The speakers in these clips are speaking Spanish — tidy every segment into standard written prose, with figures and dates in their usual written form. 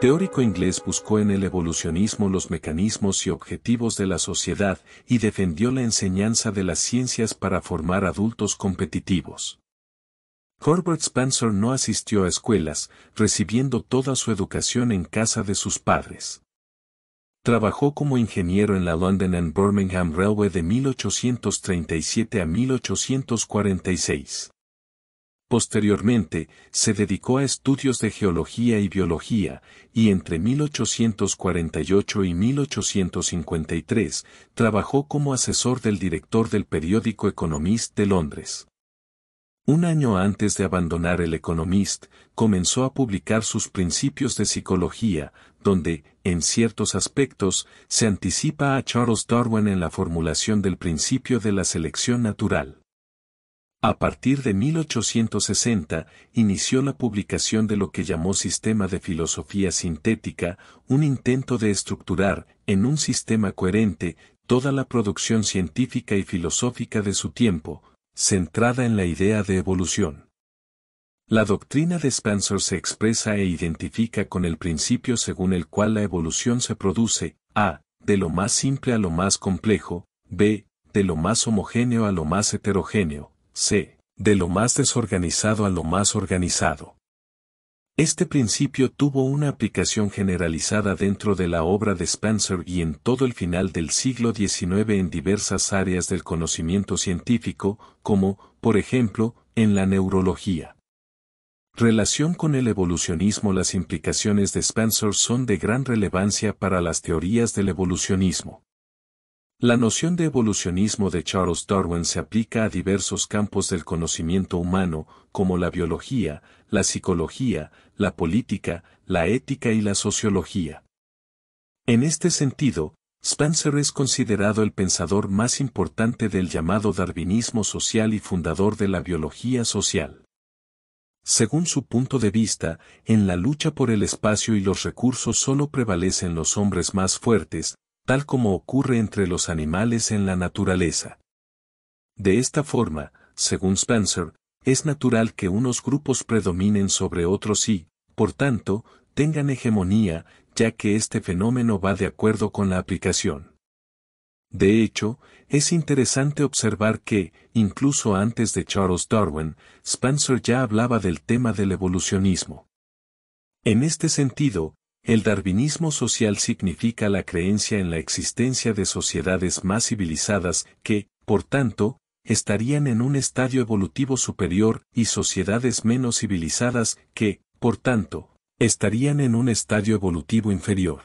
teórico inglés buscó en el evolucionismo los mecanismos y objetivos de la sociedad y defendió la enseñanza de las ciencias para formar adultos competitivos. Herbert Spencer no asistió a escuelas, recibiendo toda su educación en casa de sus padres. Trabajó como ingeniero en la London and Birmingham Railway de 1837 a 1846. Posteriormente, se dedicó a estudios de geología y biología, y entre 1848 y 1853, trabajó como asesor del director del periódico Economist de Londres. Un año antes de abandonar el Economist, comenzó a publicar sus principios de psicología, donde, en ciertos aspectos, se anticipa a Charles Darwin en la formulación del principio de la selección natural. A partir de 1860, inició la publicación de lo que llamó Sistema de Filosofía Sintética, un intento de estructurar, en un sistema coherente, toda la producción científica y filosófica de su tiempo, centrada en la idea de evolución. La doctrina de Spencer se expresa e identifica con el principio según el cual la evolución se produce, a. de lo más simple a lo más complejo, b. de lo más homogéneo a lo más heterogéneo, c. de lo más desorganizado a lo más organizado. Este principio tuvo una aplicación generalizada dentro de la obra de Spencer y en todo el final del siglo XIX en diversas áreas del conocimiento científico, como, por ejemplo, en la neurología. Relación con el evolucionismo. Las implicaciones de Spencer son de gran relevancia para las teorías del evolucionismo. La noción de evolucionismo de Charles Darwin se aplica a diversos campos del conocimiento humano, como la biología, la psicología, la política, la ética y la sociología. En este sentido, Spencer es considerado el pensador más importante del llamado darwinismo social y fundador de la biología social. Según su punto de vista, en la lucha por el espacio y los recursos solo prevalecen los hombres más fuertes, tal como ocurre entre los animales en la naturaleza. De esta forma, según Spencer, es natural que unos grupos predominen sobre otros y, por tanto, tengan hegemonía, ya que este fenómeno va de acuerdo con la aplicación. De hecho, es interesante observar que, incluso antes de Charles Darwin, Spencer ya hablaba del tema del evolucionismo. En este sentido, el darwinismo social significa la creencia en la existencia de sociedades más civilizadas que, por tanto, estarían en un estadio evolutivo superior y sociedades menos civilizadas que, por tanto, estarían en un estadio evolutivo inferior.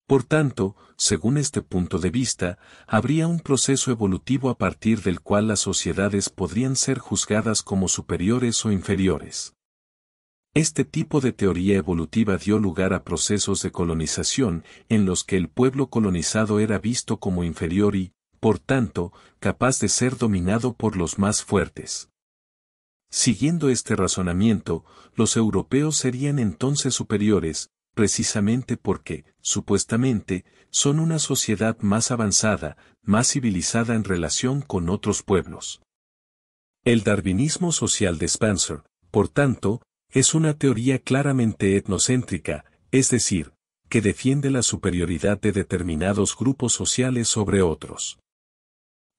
Por tanto, según este punto de vista, habría un proceso evolutivo a partir del cual las sociedades podrían ser juzgadas como superiores o inferiores. Este tipo de teoría evolutiva dio lugar a procesos de colonización en los que el pueblo colonizado era visto como inferior y, por tanto, capaz de ser dominado por los más fuertes. Siguiendo este razonamiento, los europeos serían entonces superiores, precisamente porque, supuestamente, son una sociedad más avanzada, más civilizada en relación con otros pueblos. El darwinismo social de Spencer, por tanto, es una teoría claramente etnocéntrica, es decir, que defiende la superioridad de determinados grupos sociales sobre otros.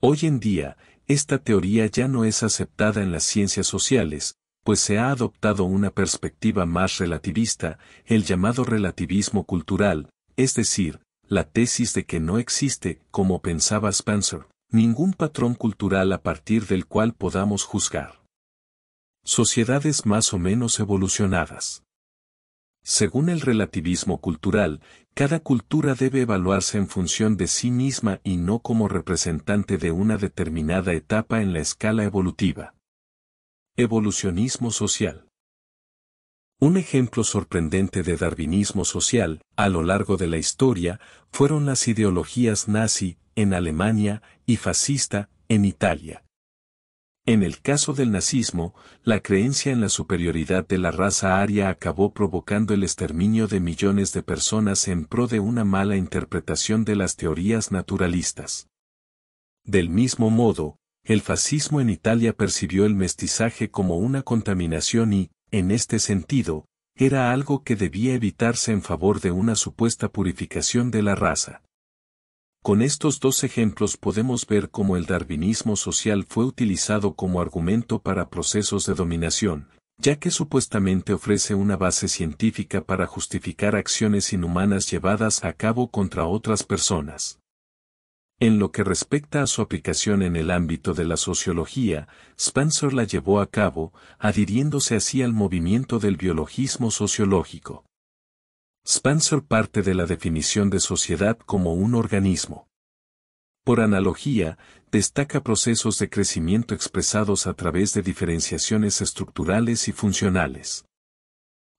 Hoy en día, esta teoría ya no es aceptada en las ciencias sociales, pues se ha adoptado una perspectiva más relativista, el llamado relativismo cultural, es decir, la tesis de que no existe, como pensaba Spencer, ningún patrón cultural a partir del cual podamos juzgar sociedades más o menos evolucionadas. Según el relativismo cultural, cada cultura debe evaluarse en función de sí misma y no como representante de una determinada etapa en la escala evolutiva. Evolucionismo social. Un ejemplo sorprendente de darwinismo social, a lo largo de la historia, fueron las ideologías nazi, en Alemania, y fascista, en Italia. En el caso del nazismo, la creencia en la superioridad de la raza aria acabó provocando el exterminio de millones de personas en pro de una mala interpretación de las teorías naturalistas. Del mismo modo, el fascismo en Italia percibió el mestizaje como una contaminación y, en este sentido, era algo que debía evitarse en favor de una supuesta purificación de la raza. Con estos dos ejemplos podemos ver cómo el darwinismo social fue utilizado como argumento para procesos de dominación, ya que supuestamente ofrece una base científica para justificar acciones inhumanas llevadas a cabo contra otras personas. En lo que respecta a su aplicación en el ámbito de la sociología, Spencer la llevó a cabo, adhiriéndose así al movimiento del biologismo sociológico. Spencer parte de la definición de sociedad como un organismo. Por analogía, destaca procesos de crecimiento expresados a través de diferenciaciones estructurales y funcionales.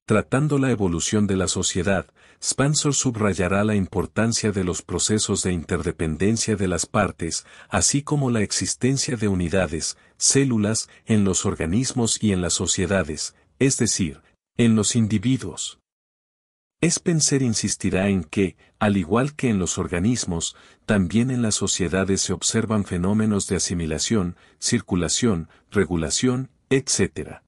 Tratando la evolución de la sociedad, Spencer subrayará la importancia de los procesos de interdependencia de las partes, así como la existencia de unidades, células, en los organismos y en las sociedades, es decir, en los individuos. Spencer insistirá en que, al igual que en los organismos, también en las sociedades se observan fenómenos de asimilación, circulación, regulación, etc.